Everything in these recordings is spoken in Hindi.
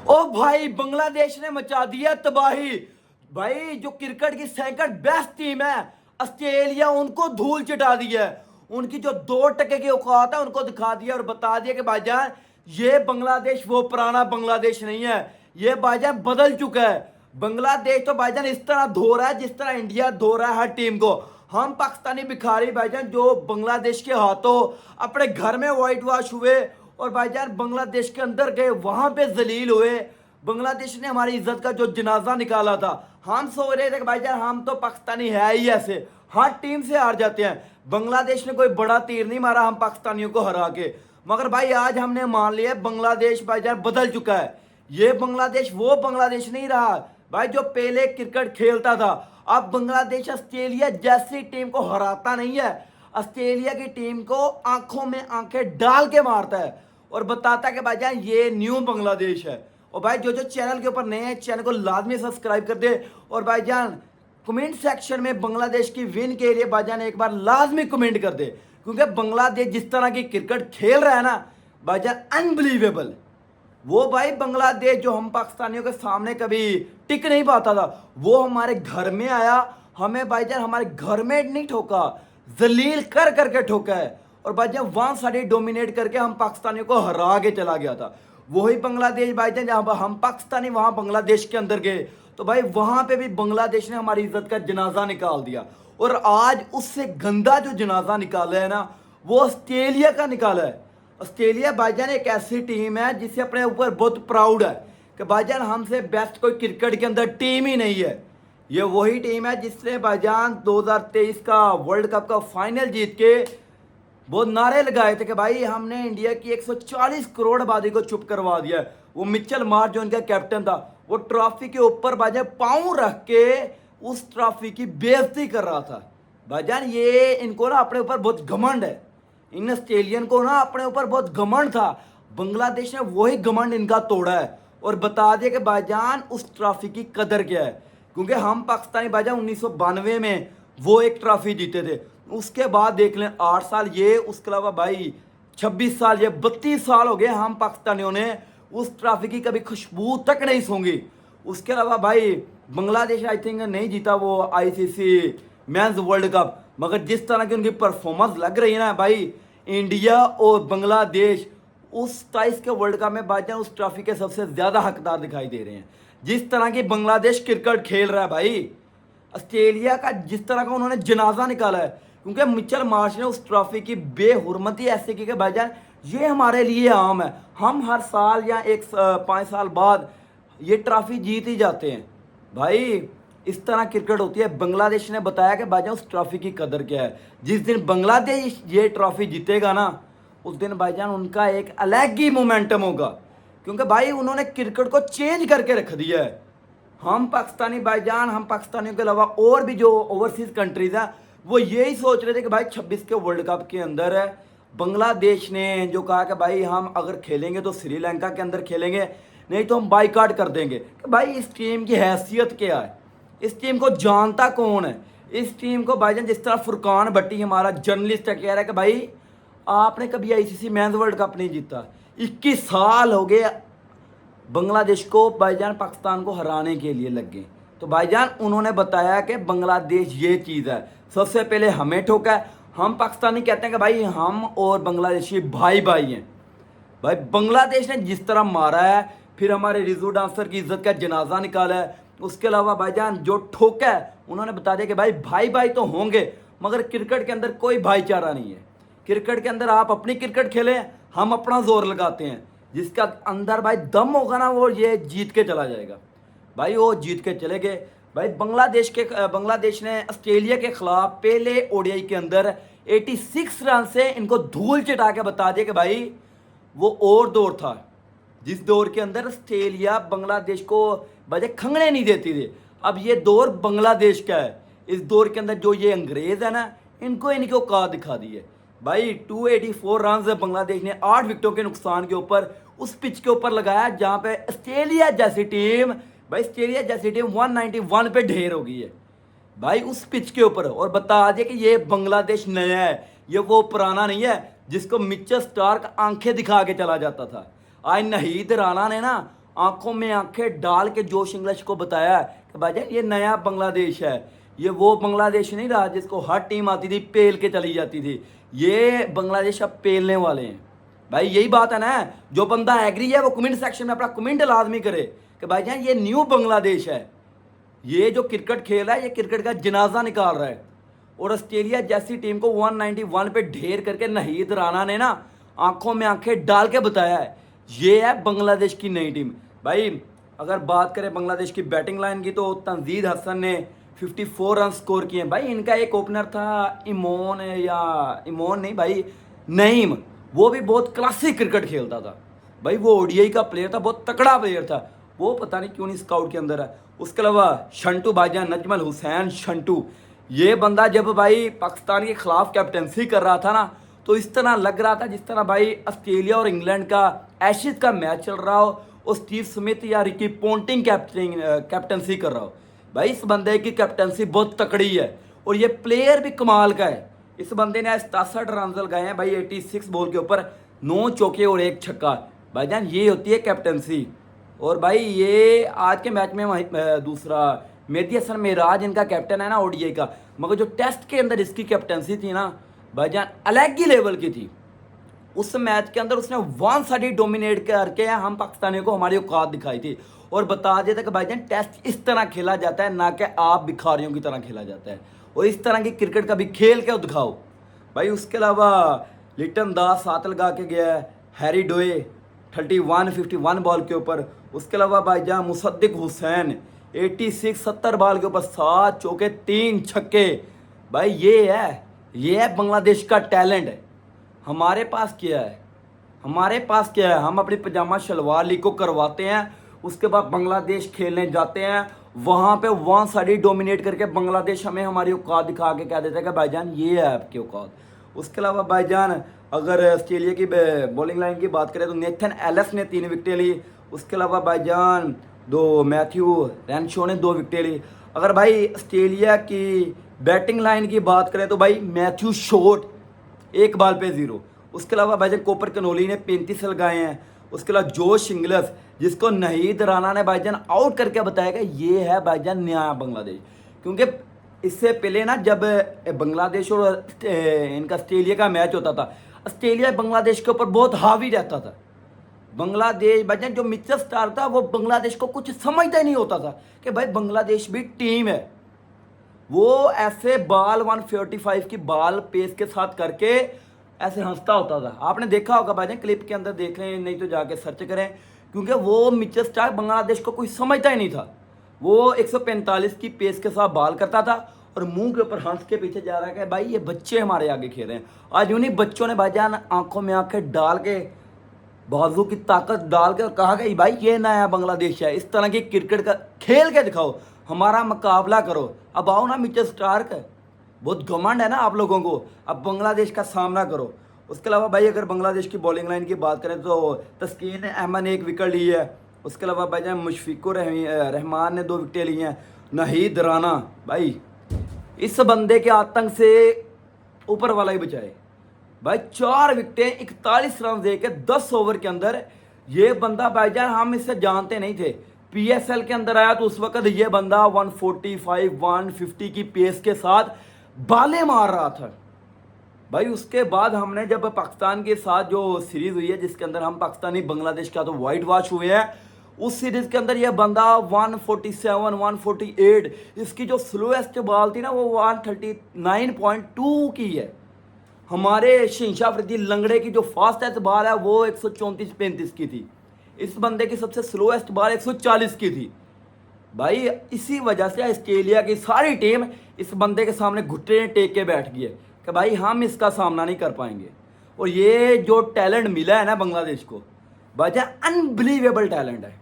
ओ भाई बांग्लादेश ने मचा दिया तबाही। भाई जो क्रिकेट की सेकंड बेस्ट टीम है ऑस्ट्रेलिया, उनको धूल चटा दिया है। उनकी जो 2 टके की औकात है उनको दिखा दिया और बता दिया कि भाईजान ये बांग्लादेश वो पुराना बांग्लादेश नहीं है, ये भाईजान बदल चुका है। बांग्लादेश तो भाईजान इस तरह धो रहा है जिस तरह इंडिया धो रहा है हर टीम को। हम पाकिस्तानी भिखारी भाईजान जो बांग्लादेश के हाथों अपने घर में व्हाइट वॉश हुए और भाईजान बांग्लादेश के अंदर गए, वहां पे जलील हुए। बांग्लादेश ने हमारी इज्जत का जो जनाजा निकाला था, हम सोच रहे थे कि भाईजान हम तो पाकिस्तानी है ही ऐसे, हर टीम से हार जाते हैं। बांग्लादेश ने कोई बड़ा तीर नहीं मारा हम पाकिस्तानियों को हरा के, मगर भाई आज हमने मान लिया बांग्लादेश भाईजान बदल चुका है। ये बांग्लादेश वो बांग्लादेश नहीं रहा भाई जो पहले क्रिकेट खेलता था। अब बांग्लादेश ऑस्ट्रेलिया जैसी टीम को हराता नहीं है, ऑस्ट्रेलिया की टीम को आंखों में आंखें डाल के मारता है और बताता है कि भाईजान ये न्यू बांग्लादेश है। और भाई जो जो चैनल के ऊपर नए हैं चैनल को लाजमी सब्सक्राइब कर दे और भाईजान कमेंट सेक्शन में बांग्लादेश की विन के लिए भाईजान एक बार लाजमी कमेंट कर दे, क्योंकि बांग्लादेश जिस तरह की क्रिकेट खेल रहा है ना भाईजान अनबिलीवेबल। वो भाई बांग्लादेश जो हम पाकिस्तानियों के सामने कभी टिक नहीं पाता था, वो हमारे घर में आया, हमें भाईजान हमारे घर में नहीं ठोका, जलील कर करके ठोका है। और भाईजान वहां सारी डोमिनेट करके हम पाकिस्तानियों को हरा के चला गया था। वही बांग्लादेश भाईजान जहां पर हम पाकिस्तानी वहां बांग्लादेश के अंदर गए तो भाई वहां पे भी बांग्लादेश ने हमारी इज्जत का जनाजा निकाल दिया। और आज उससे गंदा जो जनाजा निकाला है ना वो ऑस्ट्रेलिया का निकाला है। ऑस्ट्रेलिया भाईजान एक ऐसी टीम है जिससे अपने ऊपर बहुत प्राउड है कि भाईजान हमसे बेस्ट कोई क्रिकेट के अंदर टीम ही नहीं है। ये वही टीम है जिसने भाईजान 2023 का वर्ल्ड कप का फाइनल जीत के बहुत नारे लगाए थे कि भाई हमने इंडिया की 140 करोड़ आबादी को चुप करवा दिया है। वो मिचेल मार्श जो उनका कैप्टन था वो ट्रॉफी के ऊपर भाईजान पाँव रख के उस ट्रॉफी की बेइज्जती कर रहा था। भाईजान ये इनको ना अपने ऊपर बहुत घमंड है, इन ऑस्ट्रेलियन को ना अपने ऊपर बहुत घमंड था। बांग्लादेश ने वही घमंड इनका तोड़ा है और बता दिया कि भाईजान उस ट्रॉफी की कदर क्या है। क्योंकि हम पाकिस्तानी भाईजान 1992 में वो एक ट्रॉफी जीते थे, उसके बाद देख लें 8 साल ये, उसके अलावा भाई 26 साल ये, 32 साल हो गए हम पाकिस्तानियों ने उस ट्रॉफी की कभी खुशबू तक नहीं सूंघी। उसके अलावा भाई बांग्लादेश आई थिंक नहीं जीता वो आईसीसी मेंस वर्ल्ड कप, मगर जिस तरह की उनकी परफॉर्मेंस लग रही है ना भाई, इंडिया और बांग्लादेश उस 27 के वर्ल्ड कप में भाईजान उस ट्रॉफी के सबसे ज्यादा हकदार दिखाई दे रहे हैं। जिस तरह की बांग्लादेश क्रिकेट खेल रहा है भाई, ऑस्ट्रेलिया का जिस तरह का उन्होंने जनाजा निकाला है, क्योंकि मिचेल मार्श ने उस ट्रॉफी की बेहुरमती ऐसे की कि भाईजान ये हमारे लिए आम है, हम हर साल या 5 साल बाद ये ट्रॉफी जीत ही जाते हैं। भाई इस तरह क्रिकेट होती है। बांग्लादेश ने बताया कि भाईजान उस ट्रॉफी की कदर क्या है। जिस दिन बांग्लादेश ये ट्रॉफी जीतेगा ना उस दिन भाईजान उनका एक अलग ही मोमेंटम होगा, क्योंकि भाई उन्होंने क्रिकेट को चेंज करके रख दिया है। हम पाकिस्तानी भाईजान, हम पाकिस्तानियों के अलावा और भी जो ओवरसीज कंट्रीज हैं वो यही सोच रहे थे कि भाई 26 के वर्ल्ड कप के अंदर है बांग्लादेश ने जो कहा कि भाई हम अगर खेलेंगे तो श्रीलंका के अंदर खेलेंगे, नहीं तो हम बाइकाट कर देंगे। कि भाई इस टीम की हैसियत क्या है, इस टीम को जानता कौन है। इस टीम को भाईजान जिस तरह फुरकान भट्टी हमारा जर्नलिस्ट है कह रहा है कि भाई आपने कभी आईसीसी मेंस वर्ल्ड कप नहीं जीता, 21 साल हो गए बांग्लादेश को भाईजान पाकिस्तान को हराने के लिए लग गए। तो भाईजान उन्होंने बताया कि बांग्लादेश ये चीज़ है, सबसे पहले हमें ठोका है। हम पाकिस्तानी कहते हैं कि भाई हम और बांग्लादेशी भाई भाई हैं। भाई बांग्लादेश ने जिस तरह मारा है, फिर हमारे रिजू डांसर की इज्जत का जनाजा निकाला है, उसके अलावा भाईजान जो ठोका है उन्होंने बता दिया कि भाई भाई भाई तो होंगे मगर क्रिकेट के अंदर कोई भाईचारा नहीं है। क्रिकेट के अंदर आप अपनी क्रिकेट खेलें, हम अपना जोर लगाते हैं। जिसका अंदर भाई दम होगा ना वो ये जीत के चला जाएगा। भाई वो जीत के चले गए। भाई बांग्लादेश ने ऑस्ट्रेलिया के खिलाफ पहले ओडीआई के अंदर 86 रन से इनको धूल चटा के बता दिया कि भाई वो और दौर था जिस दौर के अंदर ऑस्ट्रेलिया बांग्लादेश को बजे खंगने नहीं देती थी। अब ये दौर बांग्लादेश का है। इस दौर के अंदर जो ये अंग्रेज है ना इनको इनकी औकात दिखा दी है। भाई 284 रन बांग्लादेश ने 8 विकेटों के नुकसान के ऊपर उस पिच के ऊपर लगाया जहां पे ऑस्ट्रेलिया जैसी टीम 191 पे ढेर हो गई है भाई उस पिच के ऊपर। और बता दिया कि ये बांग्लादेश नया है, ये वो पुराना नहीं है जिसको मिचेल स्टार्क आंखें दिखा के चला जाता था। आज नहीद राणा ने ना आंखों में आंखें डाल के जोश इंग्लिश को बताया कि भाईजान ये नया बांग्लादेश है, ये वो बांग्लादेश नहीं रहा जिसको हर टीम आती थी पेल के चली जाती थी। ये बांग्लादेश अब पेलने वाले हैं भाई, यही बात है ना। जो बंदा एग्री है वो कमेंट सेक्शन में अपना कमेंट लाजमी करे कि भाईजान ये न्यू बांग्लादेश है, ये जो क्रिकेट खेल रहा है ये क्रिकेट का जनाजा निकाल रहा है। और ऑस्ट्रेलिया जैसी टीम को 191 पे ढेर करके नाहिद राणा ने ना आंखों में आंखें डाल के बताया है ये है बांग्लादेश की नई टीम। भाई अगर बात करें बांग्लादेश की बैटिंग लाइन की तो तंजीद हसन ने 54 रन स्कोर किए। भाई इनका एक ओपनर था इमोन, या इमोन नहीं भाई, नईम, वो भी बहुत क्लासिक क्रिकेट खेलता था भाई, वो ओडीआई का प्लेयर था, बहुत तकड़ा प्लेयर था, वो पता नहीं क्यों नहीं स्काउट के अंदर है। उसके अलावा शंटू भाईजान, नजमल हुसैन शंटू, ये बंदा जब भाई पाकिस्तान के खिलाफ कैप्टनसी कर रहा था ना तो इस तरह लग रहा था जिस तरह भाई ऑस्ट्रेलिया और इंग्लैंड का एशेज का मैच चल रहा हो और स्टीव स्मिथ या रिकी पोंटिंग कैप्टनसी कर रहा हो। भाई इस बंदे की कैप्टनसी बहुत तकड़ी है और ये प्लेयर भी कमाल का है। इस बंदे ने 67 रन लगाए हैं भाई 86 बॉल के ऊपर, 9 चौके और 1 छक्का। भाईजान ये होती है कैप्टनसी। और भाई ये आज के मैच में दूसरा मेहदी हसन मिराज इनका कैप्टन है ना ओडीआई का, मगर जो टेस्ट के अंदर इसकी कैप्टनसी थी ना भाईजान अलग ही लेवल की थी। उस मैच के अंदर उसने वन साइड डोमिनेट करके हम पाकिस्तानियों को हमारी औकात दिखाई थी और बता देता कि भाईजान टेस्ट इस तरह खेला जाता है, ना कि आप भिखारियों की तरह खेला जाता है, और इस तरह की क्रिकेट कभी खेल के दिखाओ भाई। उसके अलावा लिटन दास 7 लगा के गया है, हैरी डोए 51 बॉल के ऊपर। उसके अलावा भाईजान मुसद्दिक हुसैन 86 70 बॉल के ऊपर 7 चौके 3 छक्के। भाई ये है बांग्लादेश का टैलेंट है। हमारे पास क्या है, हमारे पास क्या है, हम अपनी पजामा शलवार लीग को करवाते हैं, उसके बाद बांग्लादेश खेलने जाते हैं, वहाँ पे वन साइड डोमिनेट करके बांग्लादेश हमें हमारी औकात दिखा के कह देता है कि भाईजान ये है आपकी औकात। उसके अलावा भाईजान अगर ऑस्ट्रेलिया की बॉलिंग लाइन की बात करें तो नेथन एलिस ने 3 विकेटें ली। उसके अलावा भाईजान मैथ्यू रेनशो ने 2 विकेटें ली। अगर भाई ऑस्ट्रेलिया की बैटिंग लाइन की बात करें तो भाई मैथ्यू शॉट 1 बॉल पे 0। उसके अलावा भाईजान कोपर कनोली ने 35 लगाए हैं। उसके अलावा जोश इंग्लिश जिसको नाहिद राणा ने भाईजान आउट करके बताया कि ये है भाईजान नया बांग्लादेश, क्योंकि इससे पहले ना जब बांग्लादेश और इनका ऑस्ट्रेलिया का मैच होता था ऑस्ट्रेलिया बांग्लादेश के ऊपर बहुत हावी रहता था। बांग्लादेश भाईजान जो मिचेल स्टार्क था वो बांग्लादेश को कुछ समझता ही नहीं होता था कि भाई बांग्लादेश भी टीम है। वो ऐसे बॉल 145 की बॉल पेस के साथ करके ऐसे हंसता होता था। आपने देखा होगा भाईजान, क्लिप के अंदर देख लें, नहीं तो जाके सर्च करें, क्योंकि वो मिचेल स्टार्क बांग्लादेश को कोई समझता ही नहीं था। वो 145 की पेस के साथ बॉल करता था और मुंह के ऊपर हंस के पीछे जा रहा है कि भाई ये बच्चे हमारे आगे खेल रहे हैं। आज उन्हीं बच्चों ने भाईजान आंखों में आंखें डाल के बाजू की ताकत डाल के कहा कि भाई ये नया बांग्लादेश है, इस तरह की क्रिकेट का खेल के दिखाओ, हमारा मुकाबला करो। अब आओ ना मिचेल स्टार्क, बहुत घमंड है ना आप लोगों को, अब बांग्लादेश का सामना करो। उसके अलावा भाई अगर बांग्लादेश की बॉलिंग लाइन की बात करें तो तस्कीन अहमद ने 1 विकेट ली है। उसके अलावा भाईजान मुशफिकुर रहमान ने 2 विकेटें ली हैं। नाहिद राणा भाई इस बंदे के आतंक से ऊपर वाला ही बचाए भाई, 4 विकेटें 41 रन दे के 10 ओवर के अंदर। ये बंदा भाईजान हम इससे जानते नहीं थे, पीएसएल के अंदर आया तो उस वक्त ये बंदा 145 150 की पेस के साथ बाले मार रहा था भाई। उसके बाद हमने जब पाकिस्तान के साथ जो सीरीज हुई है जिसके अंदर हम पाकिस्तानी बांग्लादेश का तो वाइट वॉश हुए हैं, उस सीरीज के अंदर ये बंदा 147 148, इसकी जो स्लोएस्ट बॉल थी ना वो 139.2 की है। हमारे शहंशाह अफरीदी लंगड़े की जो फास्टेस्ट बॉल है वो 134-35 की थी। इस बंदे की सबसे स्लोएस्ट बॉल 140 की थी भाई। इसी वजह से ऑस्ट्रेलिया की सारी टीम इस बंदे के सामने घुटने टेक के बैठ गई है कि भाई हम इसका सामना नहीं कर पाएंगे। और ये जो टैलेंट मिला है ना बांग्लादेश को भाई, अनबिलीवेबल टैलेंट है।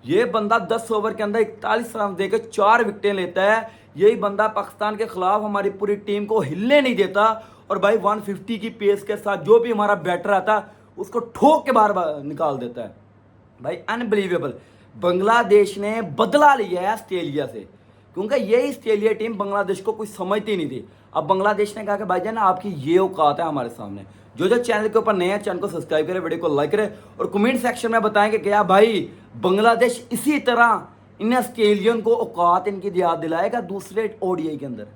ये बंदा 10 ओवर के अंदर 41 रन देकर 4 विकेटें लेता है। यही बंदा पाकिस्तान के खिलाफ हमारी पूरी टीम को हिलने नहीं देता और भाई 150 की पेस के साथ जो भी हमारा बैटर आता उसको ठोक के बाहर निकाल देता है भाई, अनबिलीवेबल। बांग्लादेश ने बदला लिया है ऑस्ट्रेलिया से, क्योंकि यही ऑस्ट्रेलिया टीम बांग्लादेश को कुछ समझती नहीं थी। अब बांग्लादेश ने कहा कि भाईजान आपकी ये औकात है हमारे सामने, जो जो चैनल के ऊपर नए हैं चैनल को सब्सक्राइब करें, वीडियो को लाइक करें और कमेंट सेक्शन में बताएं कि क्या भाई बांग्लादेश इसी तरह इन ऑस्ट्रेलियन को औकात इनकी याद दिलाएगा दूसरे ओडीआई के अंदर।